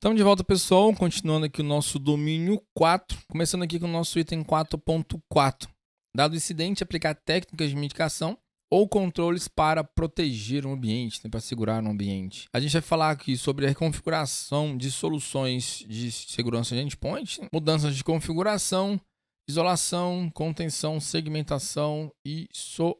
Estamos de volta, pessoal, continuando aqui o nosso domínio 4, começando aqui com o nosso item 4.4. Dado o incidente, aplicar técnicas de mitigação ou controles para proteger o ambiente, para segurar o ambiente. A gente vai falar aqui sobre a reconfiguração de soluções de segurança de endpoint, mudanças de configuração, isolação, contenção, segmentação e SOAR.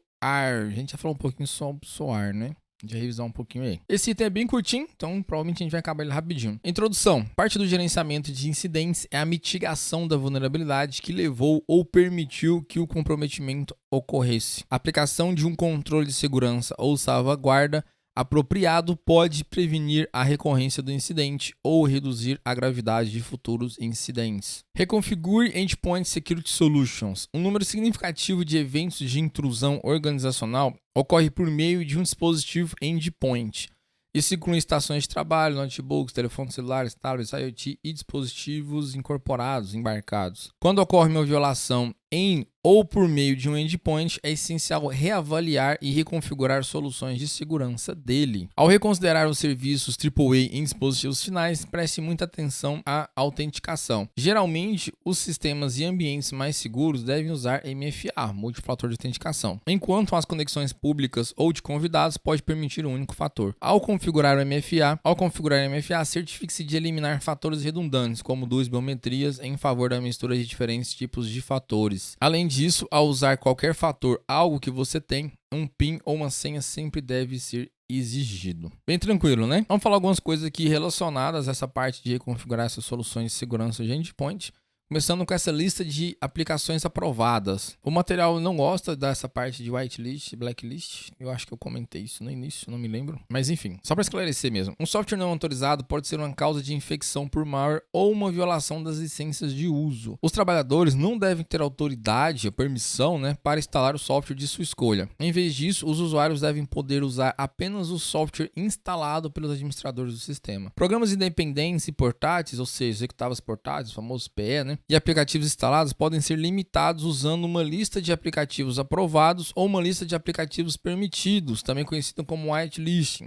A gente já falou um pouquinho sobre SOAR, né? De revisar um pouquinho aí. Esse item é bem curtinho, então provavelmente a gente vai acabar ele rapidinho. Introdução. Parte do gerenciamento de incidentes é a mitigação da vulnerabilidade que levou ou permitiu que o comprometimento ocorresse. A aplicação de um controle de segurança ou salvaguarda apropriado pode prevenir a recorrência do incidente ou reduzir a gravidade de futuros incidentes. Reconfigure Endpoint Security Solutions. Um número significativo de eventos de intrusão organizacional ocorre por meio de um dispositivo endpoint. Isso inclui estações de trabalho, notebooks, telefones celulares, tablets, IoT e dispositivos incorporados, embarcados. Quando ocorre uma violação em ou por meio de um endpoint, é essencial reavaliar e reconfigurar soluções de segurança dele. Ao reconsiderar os serviços AAA em dispositivos finais, preste muita atenção à autenticação. Geralmente, os sistemas e ambientes mais seguros devem usar MFA, multifator de autenticação, enquanto as conexões públicas ou de convidados pode permitir um único fator. Ao configurar o MFA, certifique-se de eliminar fatores redundantes, como duas biometrias, em favor da mistura de diferentes tipos de fatores. Além disso, ao usar qualquer fator, algo que você tem, um PIN ou uma senha sempre deve ser exigido. Bem tranquilo, né? Vamos falar algumas coisas aqui relacionadas a essa parte de reconfigurar essas soluções de segurança de endpoint. Começando com essa lista de aplicações aprovadas. O material não gosta dessa parte de whitelist, blacklist. Eu acho que eu comentei isso no início, não me lembro. Mas enfim, só para esclarecer mesmo. Um software não autorizado pode ser uma causa de infecção por malware ou uma violação das licenças de uso. Os trabalhadores não devem ter autoridade ou permissão, para instalar o software de sua escolha. Em vez disso, os usuários devem poder usar apenas o software instalado pelos administradores do sistema. Programas independentes e portáteis, ou seja, executáveis portáteis, o famoso PE, e aplicativos instalados podem ser limitados usando uma lista de aplicativos aprovados ou uma lista de aplicativos permitidos, também conhecida como whitelisting,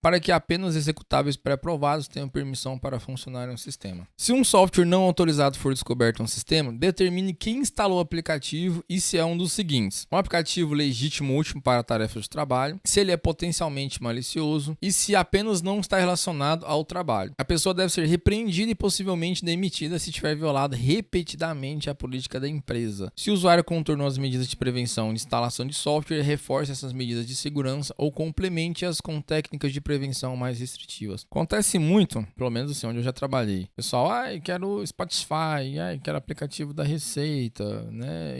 para que apenas executáveis pré-aprovados tenham permissão para funcionar no sistema. Se um software não autorizado for descoberto no sistema, determine quem instalou o aplicativo e se é um dos seguintes: um aplicativo legítimo útil para tarefas de trabalho, se ele é potencialmente malicioso e se apenas não está relacionado ao trabalho. A pessoa deve ser repreendida e possivelmente demitida se tiver violado repetidamente a política da empresa. Se o usuário contornou as medidas de prevenção de instalação de software, reforce essas medidas de segurança ou complemente-as com técnicas de prevenção mais restritivas. Acontece muito, pelo menos assim, onde eu já trabalhei. Pessoal, quero Spotify, quero aplicativo da Receita,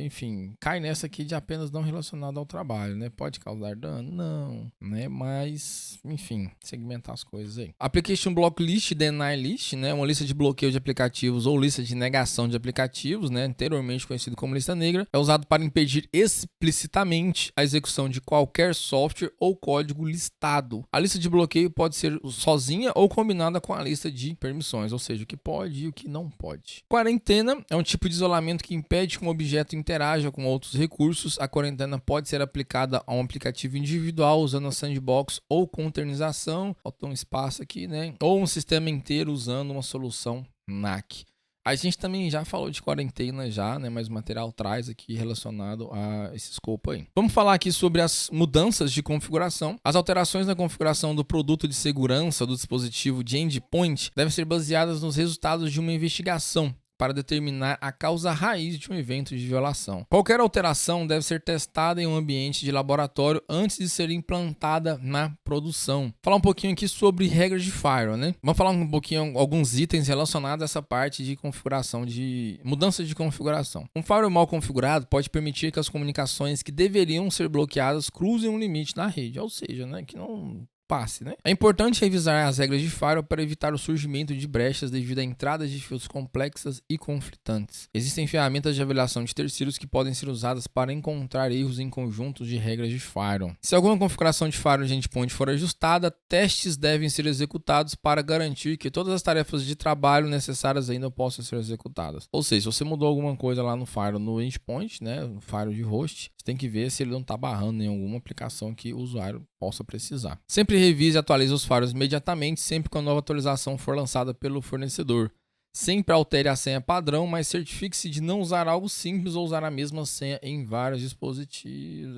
Enfim, cai nessa aqui de apenas não relacionado ao trabalho, Pode causar dano? Não, Mas, enfim, segmentar as coisas aí. Application Block List, Deny List, Uma lista de bloqueio de aplicativos ou lista de negação de aplicativos, anteriormente conhecido como lista negra, é usado para impedir explicitamente a execução de qualquer software ou código listado. A lista de bloqueio pode ser sozinha ou combinada com a lista de permissões, ou seja, o que pode e o que não pode. Quarentena é um tipo de isolamento que impede que um objeto interaja com outros recursos. A quarentena pode ser aplicada a um aplicativo individual usando a sandbox ou containerização, faltou um espaço aqui, ou um sistema inteiro usando uma solução NAC. A gente também já falou de quarentena mas o material traz aqui relacionado a esse escopo aí. Vamos falar aqui sobre as mudanças de configuração. As alterações na configuração do produto de segurança do dispositivo de endpoint devem ser baseadas nos resultados de uma investigação para determinar a causa raiz de um evento de violação. Qualquer alteração deve ser testada em um ambiente de laboratório antes de ser implantada na produção. Falar um pouquinho aqui sobre regras de firewall, Vamos falar um pouquinho alguns itens relacionados a essa parte de configuração, de mudança de configuração. Um firewall mal configurado pode permitir que as comunicações que deveriam ser bloqueadas cruzem um limite na rede, ou seja, que não passe, É importante revisar as regras de firewall para evitar o surgimento de brechas devido a entradas de fios complexas e conflitantes. Existem ferramentas de avaliação de terceiros que podem ser usadas para encontrar erros em conjuntos de regras de firewall. Se alguma configuração de firewall de endpoint for ajustada, testes devem ser executados para garantir que todas as tarefas de trabalho necessárias ainda possam ser executadas. Ou seja, se você mudou alguma coisa lá no firewall no endpoint, no firewall de host, você tem que ver se ele não está barrando em alguma aplicação que o usuário possa precisar. Sempre revise e atualize os firewalls imediatamente, sempre que a nova atualização for lançada pelo fornecedor. Sempre altere a senha padrão, mas certifique-se de não usar algo simples ou usar a mesma senha em vários dispositivos.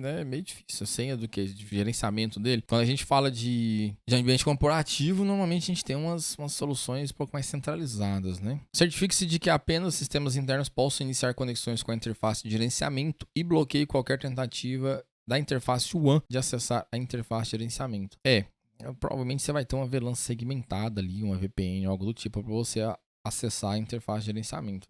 É meio difícil a senha do que? De gerenciamento dele. Quando a gente fala de ambiente corporativo, normalmente a gente tem umas soluções um pouco mais centralizadas, né? Certifique-se de que apenas sistemas internos possam iniciar conexões com a interface de gerenciamento e bloqueie qualquer tentativa da interface WAN de acessar a interface de gerenciamento. Provavelmente você vai ter uma VLAN segmentada ali, uma VPN, algo do tipo, para você acessar a interface de gerenciamento.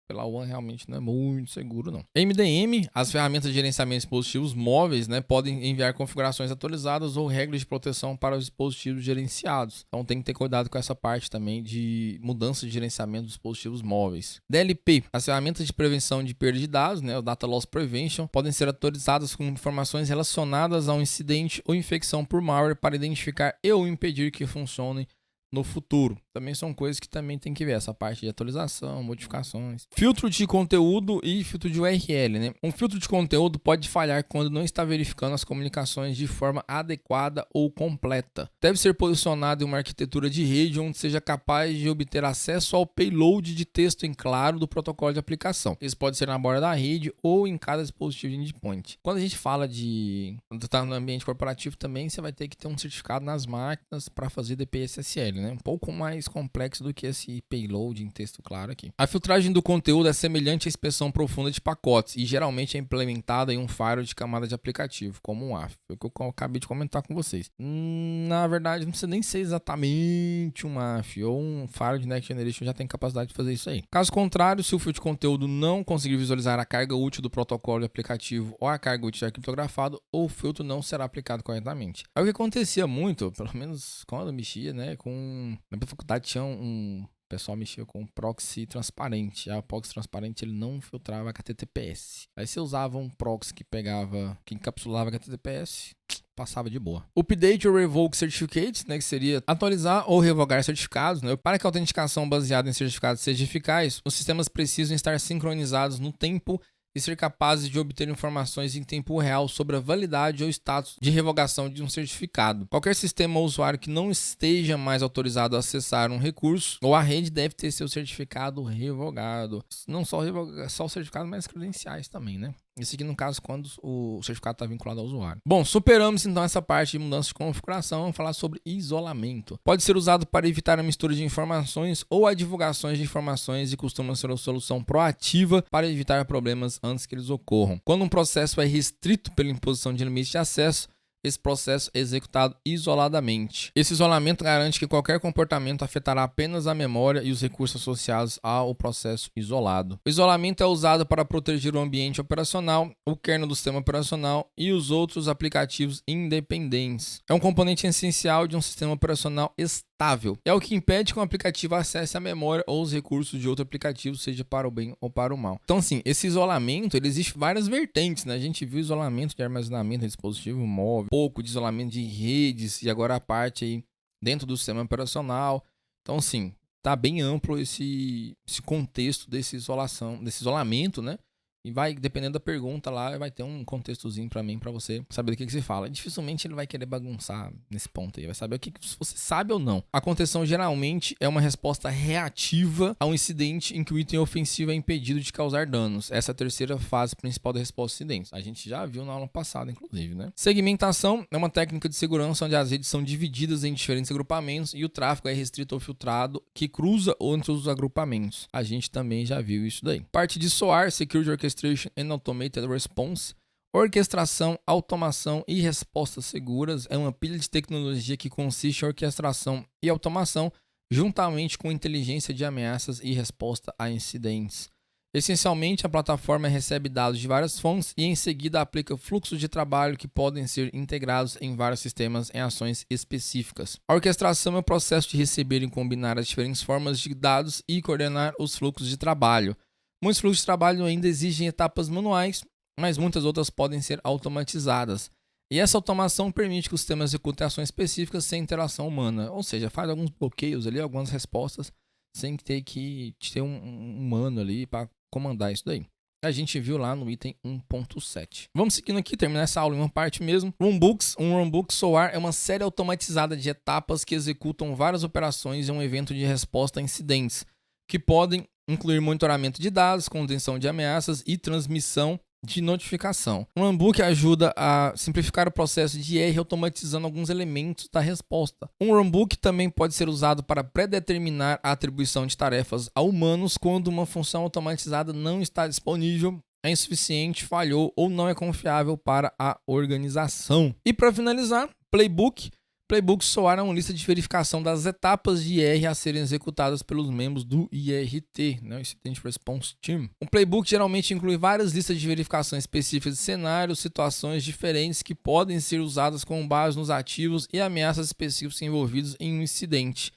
Pela WAN realmente não é muito seguro, não. MDM, as ferramentas de gerenciamento de dispositivos móveis, né, podem enviar configurações atualizadas ou regras de proteção para os dispositivos gerenciados. Então tem que ter cuidado com essa parte também de mudança de gerenciamento dos dispositivos móveis. DLP, as ferramentas de prevenção de perda de dados, né, o Data Loss Prevention, podem ser atualizadas com informações relacionadas a um incidente ou infecção por malware para identificar e ou impedir que funcionem no futuro. Também são coisas que também tem que ver, essa parte de atualização, modificações. Filtro de conteúdo e filtro de URL, né? Um filtro de conteúdo pode falhar quando não está verificando as comunicações de forma adequada ou completa. Deve ser posicionado em uma arquitetura de rede onde seja capaz de obter acesso ao payload de texto em claro do protocolo de aplicação. Isso pode ser na borda da rede ou em cada dispositivo de endpoint. Quando a gente fala quando está no ambiente corporativo também, você vai ter que ter um certificado nas máquinas para fazer DPSSL, né? Um pouco mais complexo do que esse payload em texto claro aqui. A filtragem do conteúdo é semelhante à inspeção profunda de pacotes e geralmente é implementada em um firewall de camada de aplicativo, como um AF. Foi o que eu acabei de comentar com vocês. Na verdade, não precisa nem ser exatamente um AF ou um firewall de Next Generation já tem capacidade de fazer isso aí. Caso contrário, se o filtro de conteúdo não conseguir visualizar a carga útil do protocolo de aplicativo ou a carga útil criptografado, o filtro não será aplicado corretamente. Aí o que acontecia muito, pelo menos quando eu mexia, né, na minha faculdade tinha o pessoal mexia com um proxy transparente. O proxy transparente ele não filtrava HTTPS. Aí você usava um proxy que encapsulava HTTPS, passava de boa. Update or revoke certificates, né, que seria atualizar ou revogar certificados, né? Para que a autenticação baseada em certificados seja eficaz, os sistemas precisam estar sincronizados no tempo e ser capazes de obter informações em tempo real sobre a validade ou status de revogação de um certificado. Qualquer sistema ou usuário que não esteja mais autorizado a acessar um recurso ou a rede deve ter seu certificado revogado. Não só o certificado, mas as credenciais também, né? Isso aqui no caso quando o certificado está vinculado ao usuário. Bom, superamos então essa parte de mudança de configuração. Vamos falar sobre isolamento. Pode ser usado para evitar a mistura de informações ou a divulgações de informações e costuma ser uma solução proativa para evitar problemas antes que eles ocorram. Quando um processo é restrito pela imposição de limites de acesso, esse processo é executado isoladamente. Esse isolamento garante que qualquer comportamento afetará apenas a memória e os recursos associados ao processo isolado. O isolamento é usado para proteger o ambiente operacional, o kernel do sistema operacional e os outros aplicativos independentes. É um componente essencial de um sistema operacional estável. É o que impede que um aplicativo acesse a memória ou os recursos de outro aplicativo, seja para o bem ou para o mal. Então, assim, esse isolamento, ele existe várias vertentes, né? A gente viu isolamento de armazenamento de dispositivo móvel, pouco de isolamento de redes e agora a parte aí dentro do sistema operacional. Então, assim, tá bem amplo esse contexto desse isolamento, né? E vai, dependendo da pergunta lá, vai ter um contextozinho pra mim, pra você saber do que se fala. Dificilmente ele vai querer bagunçar nesse ponto aí, vai saber o que você sabe ou não. A contenção geralmente é uma resposta reativa a um incidente em que o item ofensivo é impedido de causar danos. Essa é a terceira fase principal da resposta a incidentes. A gente já viu na aula passada, inclusive, né? Segmentação é uma técnica de segurança onde as redes são divididas em diferentes agrupamentos e o tráfego é restrito ou filtrado que cruza entre os agrupamentos. A gente também já viu isso daí. Parte de SOAR, Security Orchestration and Automated Response, orquestração, automação e respostas seguras é uma pilha de tecnologia que consiste em orquestração e automação juntamente com inteligência de ameaças e resposta a incidentes. Essencialmente, a plataforma recebe dados de várias fontes e em seguida aplica fluxos de trabalho que podem ser integrados em vários sistemas em ações específicas. A orquestração é o processo de receber e combinar as diferentes formas de dados e coordenar os fluxos de trabalho. Muitos fluxos de trabalho ainda exigem etapas manuais, mas muitas outras podem ser automatizadas. E essa automação permite que o sistema execute ações específicas sem interação humana, ou seja, faz alguns bloqueios ali, algumas respostas, sem ter que ter um humano ali para comandar isso daí. a gente viu lá no item 1.7. Vamos seguindo aqui, terminar essa aula em uma parte mesmo. Runbooks. Um runbook SOAR é uma série automatizada de etapas que executam várias operações em um evento de resposta a incidentes, que podem incluir monitoramento de dados, contenção de ameaças e transmissão de notificação. Um runbook ajuda a simplificar o processo de IR automatizando alguns elementos da resposta. Um runbook também pode ser usado para predeterminar a atribuição de tarefas a humanos quando uma função automatizada não está disponível, é insuficiente, falhou ou não é confiável para a organização. E para finalizar, Playbook. Playbook SOAR é uma lista de verificação das etapas de IR a serem executadas pelos membros do IRT, né, o Incident Response Team. Um playbook geralmente inclui várias listas de verificação específicas de cenários, situações diferentes que podem ser usadas com base nos ativos e ameaças específicos envolvidos em um incidente.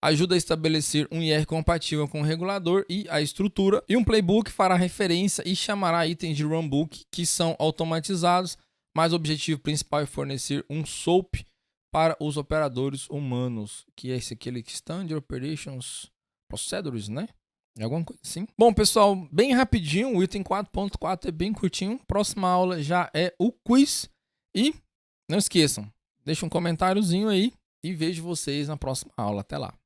Ajuda a estabelecer um IR compatível com o regulador e a estrutura. E um playbook fará referência e chamará itens de runbook que são automatizados, mas o objetivo principal é fornecer um SOAP para os operadores humanos, que é aquele Standard Operations Procedures, né? Alguma coisa assim. Bom, pessoal, bem rapidinho, o item 4.4 é bem curtinho. Próxima aula já é o quiz. E não esqueçam, deixa um comentáriozinho aí e vejo vocês na próxima aula. Até lá.